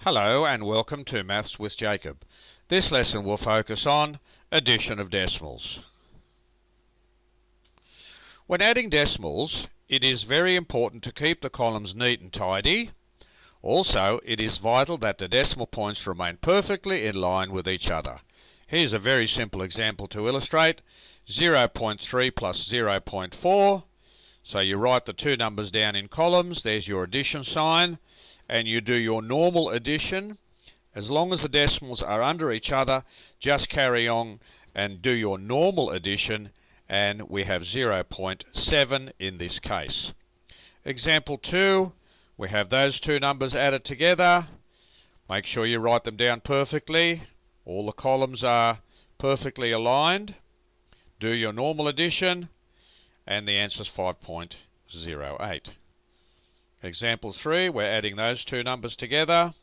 Hello and welcome to Maths with Jacob. This lesson will focus on addition of decimals. When adding decimals, it is very important to keep the columns neat and tidy. Also, it is vital that the decimal points remain perfectly in line with each other. Here's a very simple example to illustrate. 0.3 plus 0.4. So you write the two numbers down in columns. There's your addition sign. And you do your normal addition. As long as the decimals are under each other, just carry on and do your normal addition, and we have 0.7 in this case. Example 2, we have those two numbers added together. Make sure you write them down perfectly. All the columns are perfectly aligned. Do your normal addition, and the answer is 5.08. Example 3, we're adding those two numbers together.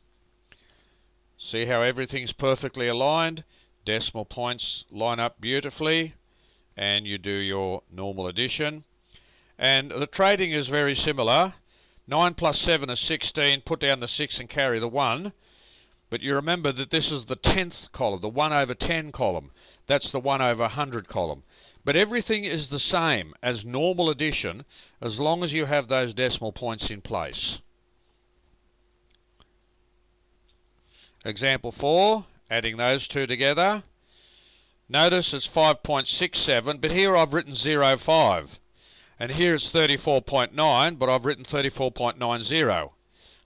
See how everything's perfectly aligned. Decimal points line up beautifully, and you do your normal addition. And the trading is very similar. 9 plus 7 is 16. Put down the 6 and carry the 1. But you remember that this is the 10th column, the 1 over 10 column. That's the 1 over 100 column. But everything is the same as normal addition as long as you have those decimal points in place. Example 4, adding those two together. Notice it's 5.67, but here I've written 0.5. And here it's 34.9, but I've written 34.90.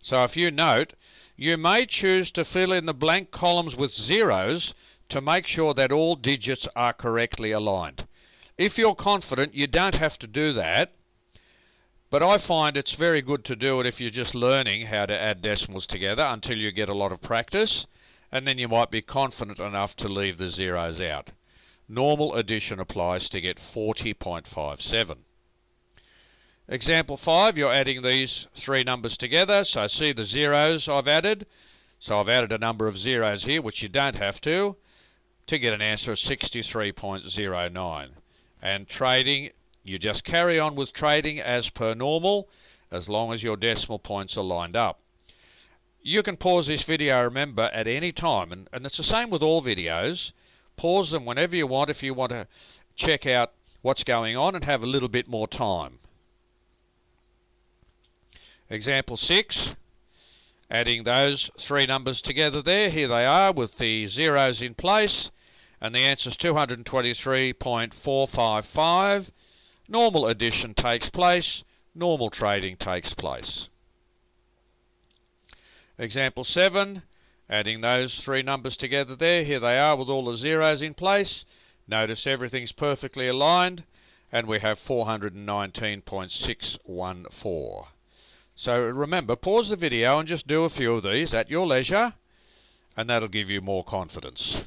So if you note, you may choose to fill in the blank columns with zeros to make sure that all digits are correctly aligned. If you're confident, you don't have to do that, but I find it's very good to do it if you're just learning how to add decimals together until you get a lot of practice, and then you might be confident enough to leave the zeros out. Normal addition applies to get 40.57. Example 5, you're adding these three numbers together, so see the zeros I've added. So I've added a number of zeros here, which you don't have to get an answer of 63.09. And trading, you just carry on with trading as per normal, as long as your decimal points are lined up. You can pause this video, remember, at any time, and it's the same with all videos. Pause them whenever you want if you want to check out what's going on and have a little bit more time. Example 6, adding those three numbers together there. Here they are with the zeros in place, and the answer is 223.455. Normal addition takes place, normal trading takes place. Example 7, adding those three numbers together there. Here they are with all the zeros in place. Notice everything's perfectly aligned, and we have 419.614. So remember, pause the video and just do a few of these at your leisure, and that'll give you more confidence.